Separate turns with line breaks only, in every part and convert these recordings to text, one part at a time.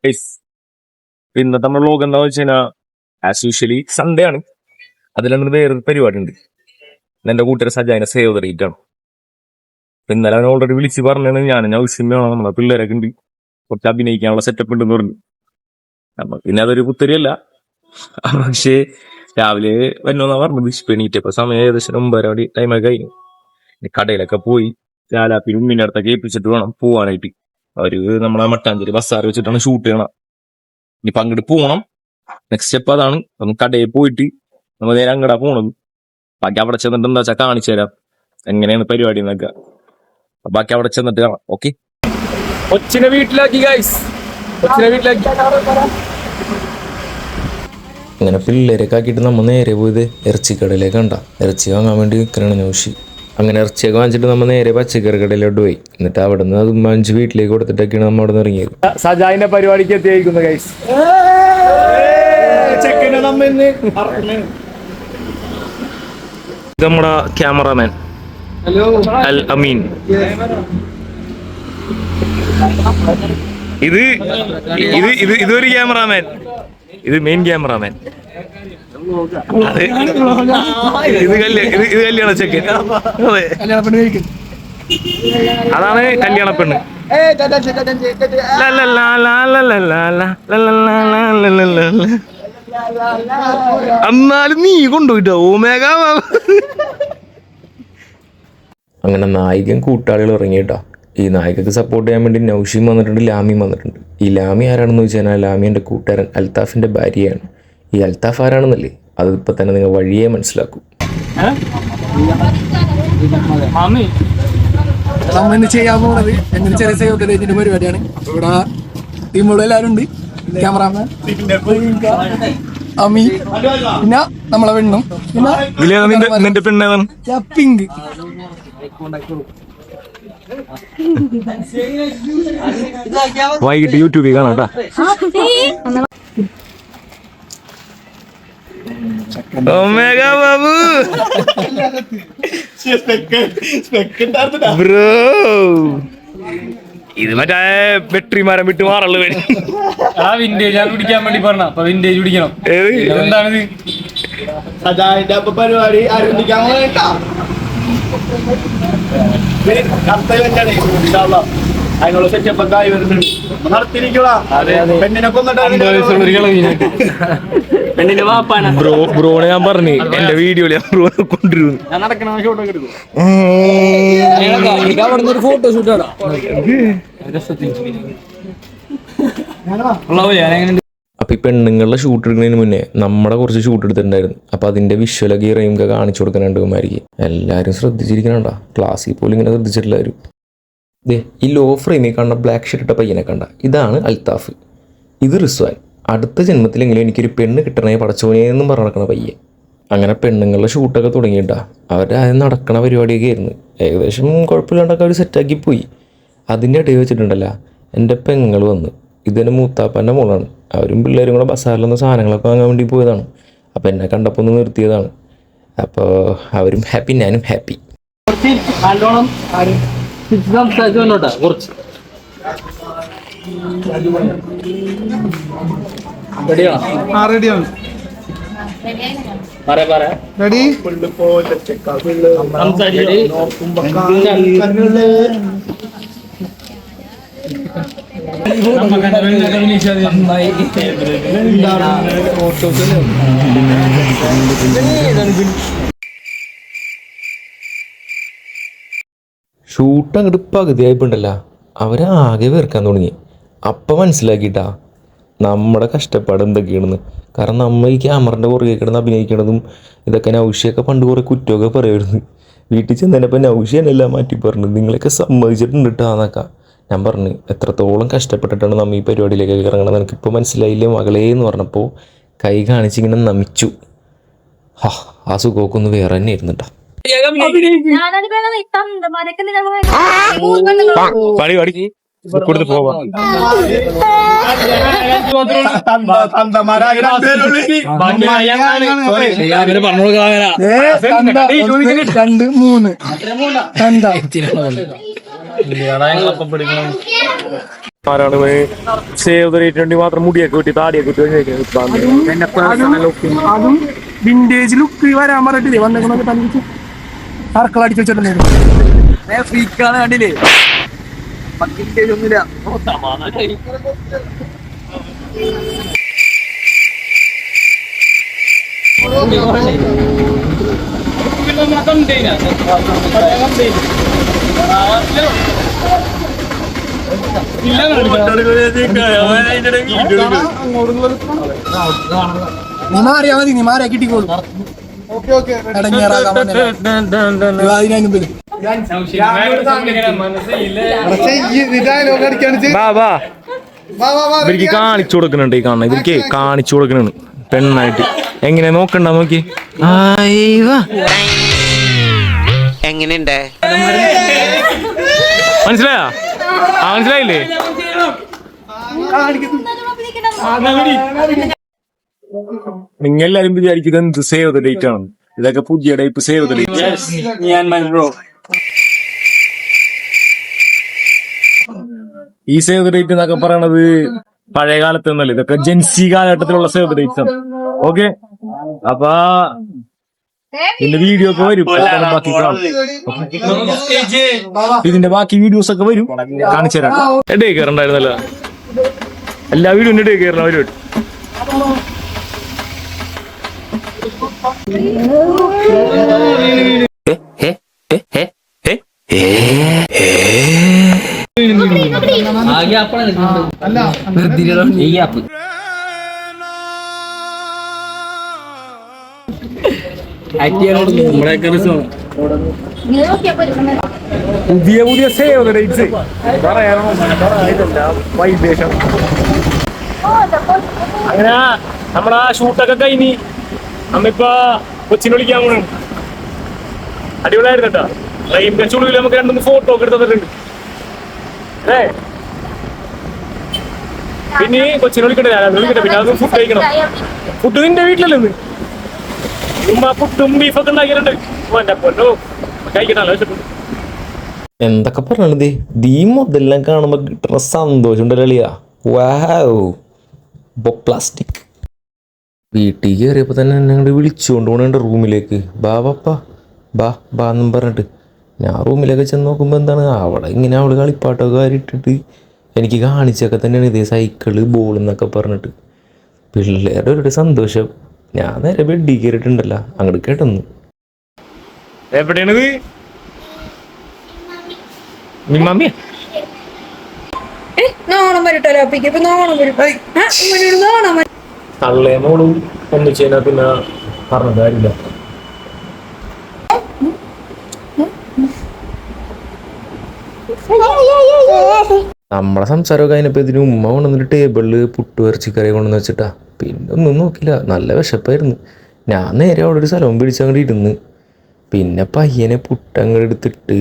Guys, ഇന്നത്തെ നമ്മുടെ vlog എന്താന്ന് വെച്ച് കഴിഞ്ഞാൽ ആസ് യൂഷ്വലി സൺഡേ ആണ്. അതിലൊന്നും വേറൊരു പരിപാടി ഉണ്ട്. എന്റെ കൂട്ടുകാരെ സജായനെ സേവ് ദ ഡേറ്റ് ആണ്. ഇന്നലെ അവൻ ഓൾറെഡി വിളിച്ച് പറഞ്ഞാണ് ഞാൻ ഔഷമ്യാണ് നമ്മളെ പിള്ളേരൊക്കെ ഉണ്ട്, കുറച്ച് അഭിനയിക്കാനുള്ള സെറ്റപ്പ് ഉണ്ടെന്ന് പറഞ്ഞു. നമുക്ക് പിന്നെ അതൊരു പുത്തരിയല്ല. പക്ഷേ രാവിലെ വന്നോന്നാ പറഞ്ഞത്. ഇപ്പൊ എണീറ്റപ്പോ സമയം ഏകദേശം 9:30 ടൈമൊക്കെ കഴിഞ്ഞു. ഇനി കടയിലൊക്കെ പോയി ലാലാപ്പി ഉമ്മിന്റെ അടുത്തൊക്കെ ഏൽപ്പിച്ചിട്ട് വേണം പോവാനായിട്ട്. അവര് നമ്മളെ മട്ടാഞ്ചേരി ബസ്സാറ് വെച്ചിട്ടാണ് ഷൂട്ട് ചെയ്യണം. ഇനിയിപ്പൊ അങ്ങോട്ട് പോകണം. നെക്സ്റ്റ് സ്റ്റെപ്പ് അതാണ്. ഒന്ന് കടയിൽ പോയിട്ട് നമ്മൾ നേരെ അങ്ങടാ പോണത്. ബാക്കി അവിടെ ചെന്നിട്ട് എന്താ വെച്ചാൽ കാണിച്ചു തരാം എങ്ങനെയാണ് പരിപാടി എന്നൊക്കെ. ബാക്കി അവിടെ ചെന്നിട്ട് കാണാം. ഓക്കെ, കൊച്ചിനെ വീട്ടിലാക്കി ഗൈസ്, കൊച്ചിനെ വീട്ടിലാക്കി. അങ്ങനെ പിള്ളേരൊക്കെ ആക്കിയിട്ട് നമ്മൾ നേരെ പോയത് ഇറച്ചിക്കടയിലേക്ക് കണ്ട ഇറച്ചി വാങ്ങാൻ വേണ്ടി നിൽക്കണ നൗഷി. അങ്ങനെ ഇറച്ചിയൊക്കെ വാങ്ങിച്ചിട്ട് നമ്മൾ നേരെ പച്ചക്കറി കടയിലോട്ട് പോയി. എന്നിട്ട് അവിടെ നിന്ന് അത് വാങ്ങിച്ച് വീട്ടിലേക്ക് കൊടുത്തിട്ടൊക്കെയാണ് നമ്മൾ അവിടെ നിന്ന് ഇറങ്ങിയത്. സജായിന്റെ പരിപാടിക്ക് എത്തിയിരിക്കുന്നു ഗൈസ്. ഇത് നമ്മുടെ ക്യാമറാമാൻ അൽ അമീൻ. ഇത് ഇത് ഇത് ഇതൊരു ക്യാമറാമാൻ, ഇത് മെയിൻ ക്യാമറാമാൻ. ഇത് കല്യാണ ചെക്കൻ. അതാണ് കല്യാണ പെണ്ണ്. എന്നാലും നീ കൊണ്ടുപോയിട്ടോ ഓമേഗ. അങ്ങനെ നായികൻ കൂട്ടാളികൾ ഇറങ്ങിയിട്ടോ. ഈ നായികക്ക് സപ്പോർട്ട് ചെയ്യാൻ വേണ്ടി നൗഷിയും വന്നിട്ടുണ്ട്, ലാമിയും വന്നിട്ടുണ്ട്. ഈ ലാമി ആരാണെന്ന് വെച്ച് കഴിഞ്ഞാൽ ലാമി എൻ്റെ കൂട്ടുകാരൻ അൽത്താഫിൻ്റെ ഭാര്യയാണ്. ഈ അൽത്താഫ് ആരാണെന്നല്ലേ അതിപ്പോൾ തന്നെ നിങ്ങൾ വഴിയേ മനസ്സിലാക്കും.
നമ്മ ചെയ്യാൻ പോകുന്നത് എങ്ങനെ ചെറിയ സേവത്തിന്റെ പരിപാടിയാണ്. ഇവിടെ ടീമുകളും എല്ലാവരും ഉണ്ട്. ക്യാമറാമാൻ അമി, പിന്നെ നമ്മളെ പെണ്ണും, പിന്നെ
പെണ്ണേതാണ്
പിങ്ക്.
വൈകിട്ട് യൂട്യൂബിൽ കാണാട്ടാ. ഒമേഗ ബാബു ബ്രോ, ഇത് മറ്റേ വെട്രി മരം വിട്ട് മാറുള്ളൂ.
ആ വിന്റേജ് പിടിക്കാൻ വേണ്ടി പറഞ്ഞ അപ്പൊ വിന്റേജ് പിടിക്കണം. എന്താണിത്
പരിപാടി ആരംഭിക്കാൻ അതിനുള്ള സെറ്റപ്പ് ഒക്കെ ആയി വരുന്നുണ്ട്. നടത്തിയിരിക്കുക പെണ്ണിനെ പെണ്ണിന്റെ വാപ്പാന
ബ്രോനെ ഞാൻ പറഞ്ഞു എന്റെ വീഡിയോയില് ഞാൻ ബ്രോനെ കൊണ്ടുവരുന്നു.
ഞാൻ നടക്കണ ഷോട്ടൊക്കെ എടുക്കും.
ഒരു ഫോട്ടോ ഷൂട്ട്
അപ്പൊ ഈ പെണ്ണുങ്ങളുടെ ഷൂട്ട് എടുക്കുന്നതിന് മുന്നേ നമ്മുടെ കുറച്ച് ഷൂട്ട് എടുത്തിട്ടുണ്ടായിരുന്നു. അപ്പൊ അതിന്റെ വിഷ്വലൊക്കെ റീമൊക്കെ കാണിച്ചു കൊടുക്കാനുണ്ടാകുമായിരിക്കും. എല്ലാരും ശ്രദ്ധിച്ചിരിക്കണണ്ട. ക്ലാസ്സിൽ പോലും ഇങ്ങനെ ശ്രദ്ധിച്ചിട്ടില്ലാരും. ഈ ലോ ഫ്രെയിമിൽ കാണുന്ന ബ്ലാക്ക് ഷർട്ട് ഇട്ട പയ്യനെ കണ്ട, ഇതാണ് അൽത്താഫ്. ഇത് റിസ്വാൻ. അടുത്ത ജന്മത്തിലെങ്കിലും എനിക്കൊരു പെണ്ണ് കിട്ടണേ പടച്ചോനെന്നും പറഞ്ഞു നടക്കണ പയ്യൻ. അങ്ങനെ പെണ്ണുങ്ങളുടെ ഷൂട്ടൊക്കെ തുടങ്ങിയിട്ടാ. അവരുടെ ആദ്യം നടക്കണ പരിപാടിയൊക്കെ ആയിരുന്നു. ഏകദേശം കുഴപ്പമില്ലാണ്ടൊക്കെ അവർ സെറ്റാക്കി പോയി. അതിൻ്റെ ഇടയിൽ വെച്ചിട്ടുണ്ടല്ലോ എൻ്റെ പെങ്ങൾ വന്ന്. ഇതെന്നെ മൂത്താപ്പൻ്റെ മോളാണ്. അവരും പിള്ളേരും കൂടെ ബസാറിലൊന്ന് സാധനങ്ങളൊക്കെ വാങ്ങാൻ വേണ്ടി പോയതാണ്. അപ്പോൾ എന്നെ കണ്ടപ്പോൾ ഒന്ന് നിർത്തിയതാണ്. അപ്പോൾ അവരും ഹാപ്പി, ഞാനും ഹാപ്പി.
കുറച്ച് റെഡിയാണ്. റെഡി
ഷൂട്ട് അങ്ങോട്ട് പകുതിയായിപ്പോണ്ടല്ല അവരാകെ വെറുക്കാൻ തുടങ്ങി. അപ്പം മനസ്സിലാക്കിയിട്ടാ നമ്മുടെ കഷ്ടപ്പാട് എന്തൊക്കെയാണെന്ന്. കാരണം നമ്മൾ ഈ ക്യാമറൻ്റെ പുറകെ കിടന്ന് അഭിനയിക്കണതും ഇതൊക്കെ നൗഷിയൊക്കെ പണ്ട് കുറേ കുറ്റമൊക്കെ പറയുമായിരുന്നു. വീട്ടിൽ ചെന്നതിനപ്പം നൗഷിയെല്ലാം മാറ്റി പറഞ്ഞു നിങ്ങളൊക്കെ സമ്മതിച്ചിട്ടുണ്ട് കേട്ടാന്നൊക്കെ. ഞാൻ പറഞ്ഞു എത്രത്തോളം കഷ്ടപ്പെട്ടിട്ടാണ് നമ്മൾ ഈ പരിപാടിയിലേക്കൊക്കെ ഇറങ്ങണത് എനിക്കിപ്പോൾ മനസ്സിലായില്ലേ മകളേ എന്ന് പറഞ്ഞപ്പോൾ കൈ കാണിച്ചിങ്ങനെ നമിച്ചു. ആ സുഖമൊക്കെ ഒന്ന് വേറെ തന്നെ ആയിരുന്നു കേട്ടോ. പാടി പാടി കൊടുത്ത് പോവാ.
രണ്ട് മൂന്ന്
ആരാണ് സേവ് ദ ഡേറ്റിന് വേണ്ടി മാത്രം മുടിയൊക്കെ വെട്ടി താടിയൊക്കെ
അതും വിന്റേജ് ലുക്ക് വരാൻ പറഞ്ഞിട്ടില്ലേ വന്നേക്കണൊക്കെ തനിക്ക് സർക്കിൾ അടിച്ചു വെച്ചിട്ടുണ്ടായിരുന്നു.
കണ്ടില്ലേ ഒന്നുമില്ല.
നീ മാറിയാ മതി, നീ മാറിയാ കിട്ടിക്കോളും.
ഇവർക്ക് കാണിച്ചു കൊടുക്കുന്നുണ്ട് ഈ കാണുന്ന, ഇവർക്ക് കാണിച്ചു കൊടുക്കുന്നുണ്ട് പെണ്ണായിട്ട്. എങ്ങനെ നോക്കണ്ട നോക്കി
എങ്ങനെയുണ്ട്
മനസ്സിലായാ? മനസ്സിലായില്ലേ? നിങ്ങൾ എല്ലാരും വിചാരിക്കുന്നത് എന്ത് സേവ് ദ ഡേറ്റ് ആണ്, ഇതൊക്കെ പുതിയ ടൈപ്പ് സേവ് ദ ഡേറ്റ്. ഈ സേവ് ദ ഡേറ്റ് എന്നൊക്കെ പറയണത് പഴയ കാലത്ത് ഒന്നല്ല, ഇതൊക്കെ ജെൻസി കാലഘട്ടത്തിലുള്ള സേവ് ദ ഡേറ്റ്സ് ആണ്. ഓക്കെ, അപ്പൊ ഇതിന്റെ വീഡിയോ ഒക്കെ വരും, ബാക്കി കാണും. ഇതിന്റെ ബാക്കി വീഡിയോസ് ഒക്കെ വരും, കാണിച്ചു തരാം. എഡേ കയറണ്ടായിരുന്നല്ലോ, എല്ലാ വീഡിയോ എഡേ കയറണം അവരോട്. പുതിയ പുതിയ സേവ് ദ ഡേറ്റ്സ് വൈദ്യേഷം. അങ്ങനെ നമ്മളാ ഷൂട്ടൊക്കെ കഴിഞ്ഞ് നമ്മിപ്പോ കൊച്ചിനെ വിളിക്കാൻ പോണു. അടിപൊളിയായിരുന്നു കേട്ടോ. ട്രെയിനിന്റെ ചുളിവിൽ നമുക്ക് രണ്ടു ഫോട്ടോ ഒക്കെ എടുത്ത് തന്നിട്ടുണ്ട്. പിന്നെ കൊച്ചിനെ വിളിക്കട്ടെ, ഞാൻ വിളിക്കട്ടെ. പിന്നെ അത് ഫുഡ് കഴിക്കണം. ഫുഡ് നിന്റെ വീട്ടിലല്ലേ ഫുഡും ബീഫൊക്കെ ഉണ്ടാക്കിയിട്ടുണ്ട്. കഴിക്കണല്ലോ. എന്തൊക്കെ പറയണത്, ദീ മുതെല്ലാം കാണുമ്പോ കിട്ടുന്ന സന്തോഷം ഉണ്ടല്ലിയാ. വാവ് പ്ലാസ്റ്റിക്. വീട്ടിൽ കയറിയപ്പോ തന്നെ എന്നെ അങ്ങോട്ട് വിളിച്ചുകൊണ്ട് പോകണുണ്ട് റൂമിലേക്ക്. ബാ പപ്പാ ബാ ബാ എന്നും പറഞ്ഞിട്ട് ഞാൻ റൂമിലൊക്കെ ചെന്ന് നോക്കുമ്പോ എന്താണ് അവിടെ ഇങ്ങനെ അവള് കളിപ്പാട്ടൊക്കെ കാര്യിട്ടിട്ട് എനിക്ക് കാണിച്ചൊക്കെ തന്നെയാണ് ഇതേ സൈക്കിള് ബോൾ എന്നൊക്കെ പറഞ്ഞിട്ട്. പിള്ളേരുടെ ഒരു സന്തോഷം. ഞാൻ നേരെ ബെഡി കയറിയിട്ടുണ്ടല്ലോ, അങ്ങോട്ട് കേട്ടൊന്നു. എവിടെയാണിത്? മമ്മിയാ തള്ളേ മോളും ഒന്നിച്ച് കഴിഞ്ഞാൽ പിന്നെ പറഞ്ഞ കാര്യമില്ല. നമ്മളെ സംസാരമൊക്കെ അതിനിപ്പോ ഇതിന് ഉമ്മ കൊണ്ടുവന്നിട്ട് ടേബിളില് പുട്ട് ഇറച്ചിക്കറി കൊണ്ടുവന്ന് വെച്ചിട്ടാ. പിന്നെ ഒന്നും നോക്കില്ല, നല്ല വിശപ്പായിരുന്നു. ഞാൻ നേരെ അവിടെ ഒരു സ്ഥലവും പിടിച്ചങ്ങോട്ട് ഇരുന്ന്. പിന്നെ പയ്യനെ പുട്ടങ്ങോട്ട് എടുത്തിട്ട്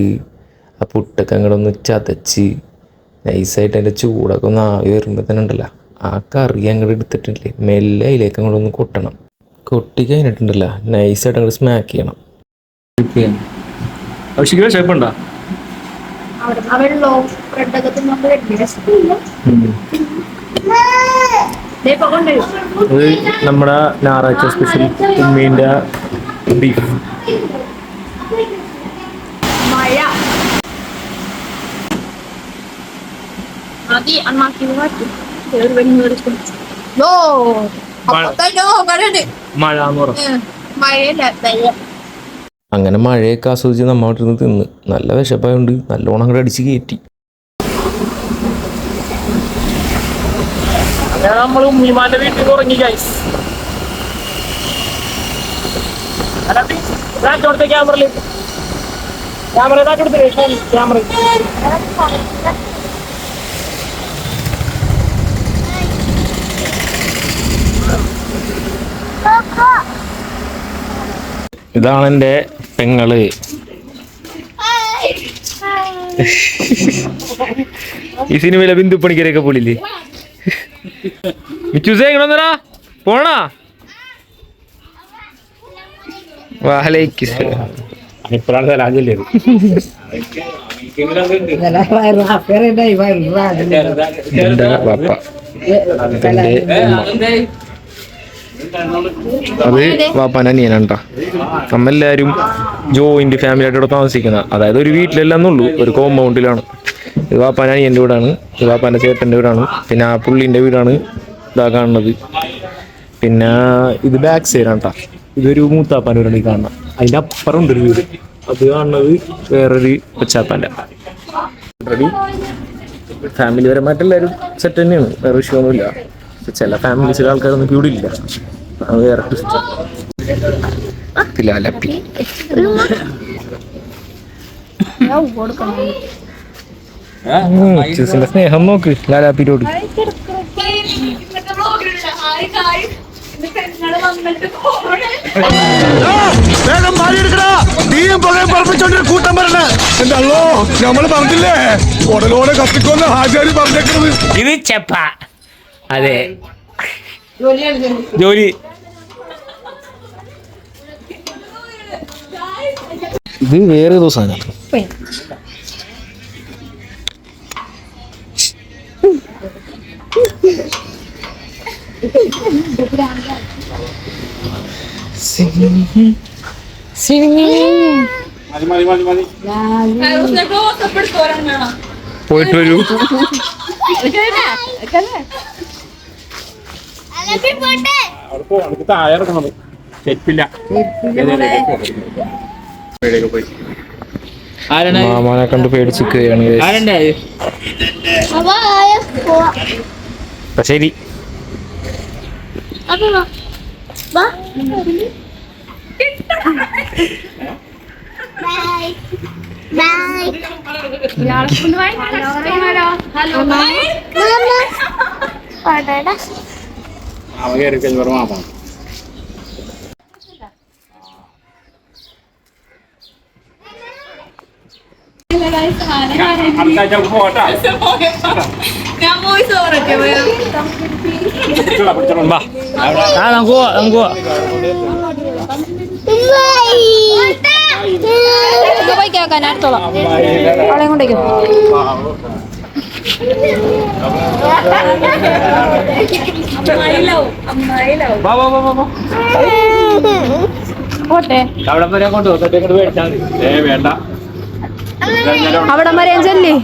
ആ പുട്ടൊക്കെ അങ്ങോട്ടൊന്ന് ചതച്ച് നൈസായിട്ട് അതിൻ്റെ ചൂടൊക്കെ ഒന്ന് ആവി വരുമ്പോൾ തന്നെ ഉണ്ടല്ലോ ആ കറി അങ്ങോട്ട് എടുത്തിട്ടില്ലേ മെല്ലെ അതിലേക്ക് അങ്ങോട്ടൊന്ന് കൊട്ടണം. കൊട്ടി കഴിഞ്ഞിട്ടുണ്ടല്ലോ നൈസായിട്ട് അങ്ങോട്ട് സ്മാക്ക് ചെയ്യണം. വിശപ്പുണ്ടോ? നമ്മുടെ ഞായറാഴ്ച സ്പെഷ്യൽ ഉമ്മീൻ്റെ ബീഫ്. അങ്ങനെ മഴയൊക്കെ ആസ്വദിച്ച് നമ്മളിരുന്ന് തിന്ന് നല്ല വിശപ്പായോണ്ട് നല്ലോണം അങ്ങോട്ട് അടിച്ച് കയറ്റി. അങ്ങനെ നമ്മൾ ഉമ്മിമാന്റെ വീട്ടിൽ ഉറങ്ങി ഗൈസ്. ക്യാമറ ഇതാണ് എൻ്റെ പെങ്ങള്. ഈ സിനിമയിലെ ബിന്ദു പണിക്കരൊക്കെ പൊളില്ലേ. മിച്ചൂസേ എങ്ങനെന്നാ പോണാ? ഇപ്പോഴാണ് സലാഞ്ചല്ലേ.
എൻ്റെ വാപ്പ, എൻ്റെ ഉമ്മ. അത് വാപ്പാൻ്റെ അനിയനാണ് കേട്ടോ. നമ്മെല്ലാവരും ജോയിന്റ് ഫാമിലി ആയിട്ട് ഇവിടെ താമസിക്കുന്ന, അതായത് ഒരു വീട്ടിലല്ലെന്നുള്ളൂ, ഒരു കോമ്പൗണ്ടിലാണ്. ഇത് വാപ്പാൻ്റെ അനിയൻ്റെ വീടാണ്, ഇത് വാപ്പാൻ്റെ ചേട്ടൻ്റെ വീടാണ്, പിന്നെ ആ പുള്ളീൻ്റെ വീടാണ് ഇതാ കാണുന്നത്. പിന്നെ ഇത് ബാക്ക് സൈഡാണ് കേട്ടോ. ഇതൊരു മൂത്താപ്പാൻ്റെ വീടാണ് ഈ കാണുന്നത്. അതിൻ്റെ അപ്പുറം ഉണ്ട് ഒരു വീട്, അത് കാണുന്നത് വേറൊരു കൊച്ചാപ്പാൻ്റെ. ഓൾറെഡി ഫാമിലി പരമായിട്ട് എല്ലാവരും സെറ്റ് തന്നെയാണ്, വേറെ വിഷയമൊന്നുമില്ല. ചില ഫാമിലീസിലെ ആൾക്കാരൊന്നും ഇവിടെ ഇല്ല, അത് വേറെ ലാലപ്പി. ചേച്ചിന്റെ സ്നേഹം നോക്ക് ലാലാപ്പിനോട്.
എന്തല്ലോ നമ്മള് പറഞ്ഞില്ലേ ഉടലോടെ കത്തിക്കൊന്ന് ഹാജാരി പറഞ്ഞേക്കുന്നത്.
ഇത് ചെപ്പ. അതെ, ജോലി.
ഇത് വേറെ ഏതോ സാധനം. പോയിട്ട് വരൂ. മാമാനെ കണ്ട് പേടിച്ചിരിക്കുകയാണ്. ശരി,
പോയിക്കാൻ അടുത്തോളാം അവളെ കൊണ്ടേക്കും. പോട്ടെ
അവിടെ വരെ വേണ്ട,
അവിടെ വരെ ചെല്ലി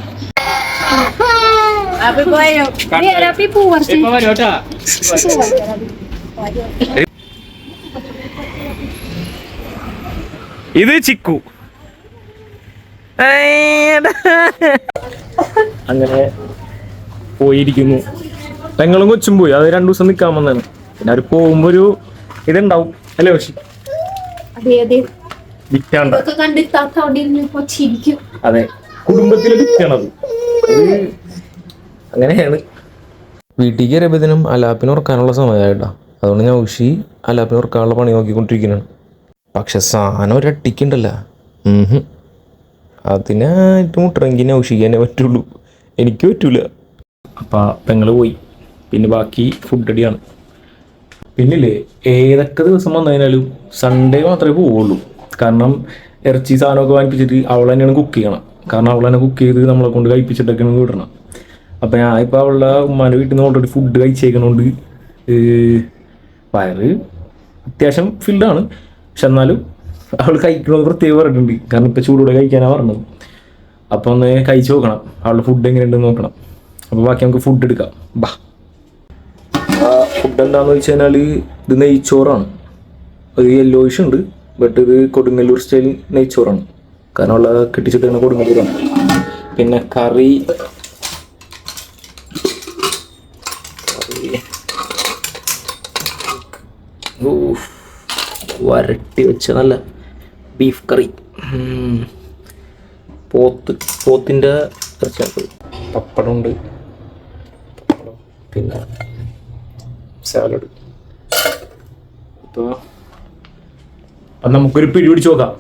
ഇത് ചിക്കു. അങ്ങനെ പോയിരിക്കുന്നു. പെങ്ങളും കൊച്ചും പോയി, അത് 2 ദിവസം നിൽക്കാൻ വന്നാണ്. പിന്നെ അവർ പോകുമ്പോ ഒരു ഇതുണ്ടാവും അല്ലേ? പക്ഷെ വിറ്റാണ്ട, അതെ, കുടുംബത്തിലെ വിറ്റാണത്. അങ്ങനെയാണ്. വീട്ടിൽ കയറിയപ്പോഴത്തേനും അലാപ്പിന് ഉറക്കാനുള്ള സമയമായിട്ടാ. അതുകൊണ്ട് ഞാൻ ഉഷി അലാപ്പിന് ഉറക്കാനുള്ള പണി നോക്കിക്കൊണ്ടിരിക്കുന്നതാണ്. പക്ഷെ സാധനം ഒരട്ടിക്കുണ്ടല്ല, അതിനായിട്ട് മുട്ടറെങ്കിൽ ഔഷിക്കാനേ പറ്റുള്ളൂ, എനിക്ക് പറ്റൂല. അപ്പം പെങ്ങൾ പോയി, പിന്നെ ബാക്കി ഫുഡ് അടിയാണ്. പിന്നില്ലേ, ഏതൊക്കെ ദിവസം വന്നു കഴിഞ്ഞാലും സൺഡേ മാത്രമേ പോവുള്ളൂ. കാരണം ഇറച്ചി സാധനമൊക്കെ വാങ്ങിപ്പിച്ചിട്ട് അവൾ തന്നെയാണ് കുക്ക് ചെയ്യണം. കാരണം അവൾ തന്നെ കുക്ക് ചെയ്ത് നമ്മളെ കൊണ്ട് കഴിപ്പിച്ചിട്ടൊക്കെയാണ് വിടണം. അപ്പം ഞാൻ ഇപ്പോൾ അവളുടെ ഉമ്മാൻ്റെ വീട്ടിൽ നിന്ന് ഓൾറെഡി ഫുഡ് കഴിച്ചേക്കണോണ്ട് വയറ് അത്യാവശ്യം ഫിൽഡാണ്. പക്ഷെ എന്നാലും അവൾ കഴിക്കണമെന്ന് പ്രത്യേകം പറഞ്ഞിട്ടുണ്ട്. കാരണം ഇപ്പോൾ ചൂടോടെ കഴിക്കാനാണ് പറഞ്ഞത്. അപ്പോൾ ഒന്ന് കഴിച്ച് നോക്കണം, അവളുടെ ഫുഡ് എങ്ങനെയുണ്ടെന്ന് നോക്കണം. അപ്പോൾ ബാക്കി നമുക്ക് ഫുഡ് എടുക്കാം. ബാ, ഫുഡ് എന്താണെന്ന് വെച്ച് കഴിഞ്ഞാൽ ഇത് നെയ്ച്ചോറാണ്. ഒരു യെല്ലോയിഷ് ഉണ്ട്, ബട്ട് ഇത് കൊടുങ്ങല്ലൂർ സ്റ്റൈൽ നെയ്ച്ചോറാണ്. കാരണം അവളെ കെട്ടിച്ചിട്ട് കൊടുങ്ങല്ലൂരാണ്. പിന്നെ കറി വരട്ടി വെച്ച നല്ല ബീഫ് കറി, പോത്തിൻ്റെ ഇറച്ചിയുണ്ട്, പപ്പടമുണ്ട്, പിന്നെ സാലഡ്. ഇപ്പോൾ നമുക്കൊരു പിടി പിടിച്ച് നോക്കാം.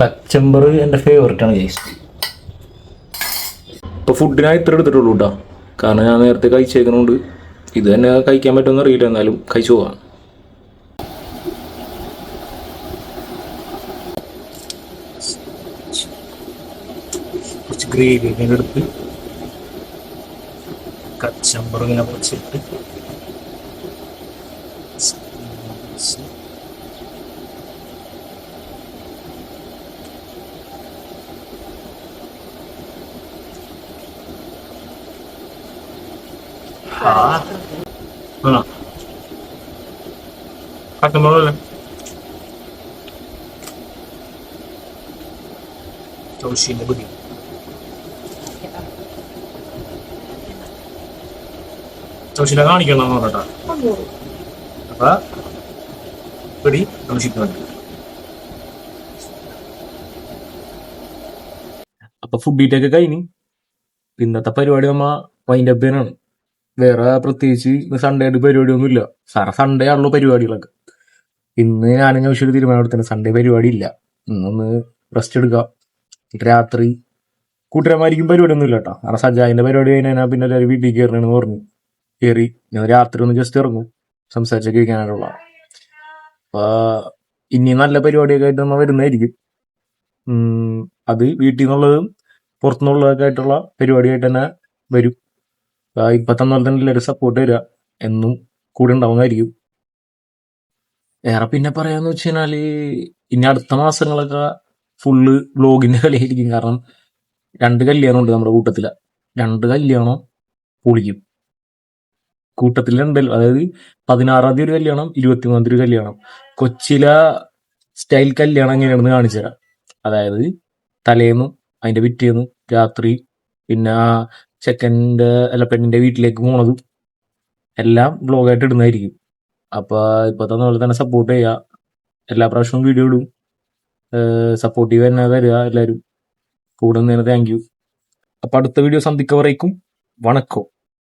കച്ചമ്പർ എൻ്റെ ഫേവറേറ്റ് ആണ് ഗൈസ്. ഇപ്പോൾ ഫുഡിനായി ഇത്ര എടുത്തിട്ടുള്ളൂ കേട്ടോ, കാരണം ഞാൻ നേരത്തെ കഴിച്ചേക്കണോണ്ട് ഇത് തന്നെ കഴിക്കാൻ പറ്റുമെന്ന് അറിയില്ല, എന്നാലും കഴിച്ചു പോകാം.
കുറച്ച് ഗ്രേവി ഇങ്ങനെ എടുത്ത് കച്ചമ്പർ ഇങ്ങനെ പൊടിച്ചിട്ട് കച്ചമ്പറല്ലേ ചോശീൻ്റെ ബുദ്ധി ചോശിനെ കാണിക്കണം കേട്ടോ. അപ്പൊ പിടി ചോശിക്കുന്നുണ്ട്. അപ്പൊ ഫുഡ് ഈറ്റൊക്കെ കഴിഞ്ഞ് ഇന്നത്തെ പരിപാടി നമ്മ വൈൻഡ് അപ്പ് ചെയ്യാനാണ്. വേറെ പ്രത്യേകിച്ച് സൺഡേ ആയിട്ട് പരിപാടിയൊന്നും ഇല്ല. സൺഡേ ആണല്ലോ പരിപാടികളൊക്കെ. ഇന്ന് ഞാനും ചോദിച്ചൊരു തീരുമാനം എടുത്തത് സൺഡേ പരിപാടി ഇല്ല, ഇന്നൊന്ന് റെസ്റ്റ് എടുക്കാം. രാത്രി കൂട്ടുകാരന്മാരിക്കും പരിപാടിയൊന്നും ഇല്ല കേട്ടോ, കാരണം സജായിന്റെ പരിപാടി കഴിഞ്ഞാൽ പിന്നെ എല്ലാവരും വീട്ടിൽ കയറണമെന്ന് പറഞ്ഞു കയറി. ഞാൻ രാത്രി ഒന്ന് ജസ്റ്റ് ഇറങ്ങും സംസാരിച്ചൊക്കെ ഇരിക്കാനായിട്ടുള്ള. അപ്പൊ ഇനി നല്ല പരിപാടിയൊക്കെ ആയിട്ട് നമ്മൾ വരുന്നതായിരിക്കും. അത് വീട്ടിൽ നിന്നുള്ളതും പുറത്തുനിന്നുള്ളതൊക്കെ ആയിട്ടുള്ള പരിപാടിയായിട്ട് തന്നെ വരും. ഇപ്പൊ തന്നെ എല്ലാവരും സപ്പോർട്ട് തരിക, എന്നും കൂടെ ഉണ്ടാവുന്നതായിരിക്കും. വേറെ പിന്നെ പറയാന്ന് വെച്ച് കഴിഞ്ഞാല് ഇനി അടുത്ത മാസങ്ങളൊക്കെ ഫുള്ള് വ്ലോഗിന്റെ കളിയായിരിക്കും. കാരണം 2 കല്യാണം ഉണ്ട് നമ്മുടെ കൂട്ടത്തില്. 2 കല്യാണം പൊളിക്കും കൂട്ടത്തിൽ. ഉണ്ടല്ലോ, അതായത് 16-ാം തീയതി ഒരു കല്യാണം, 23-ാം തീയതി ഒരു കല്യാണം. കൊച്ചിയിലെ സ്റ്റൈൽ കല്യാണം എങ്ങനെയാണെന്ന് കാണിച്ചു തരാം. അതായത് തലേന്നും അതിന്റെ പിറ്റേന്നും രാത്രി, പിന്നെ പെണ്ണിന്റെ വീട്ടിലേക്ക് പോണതും എല്ലാം വ്ലോഗായിട്ട് ഇടുന്നതായിരിക്കും. അപ്പൊ ഇപ്പൊ പോലെ തന്നെ സപ്പോർട്ട് ചെയ്യുക. എല്ലാ പ്രാവശ്യവും വീഡിയോ ഇടും. സപ്പോർട്ടീവ് തന്നെ തരിക എല്ലാവരും. കൂടെ നിന്നതിന് താങ്ക് യു. അപ്പൊ അടുത്ത വീഡിയോ സന്ധിക്കവരേക്കും വണക്കം.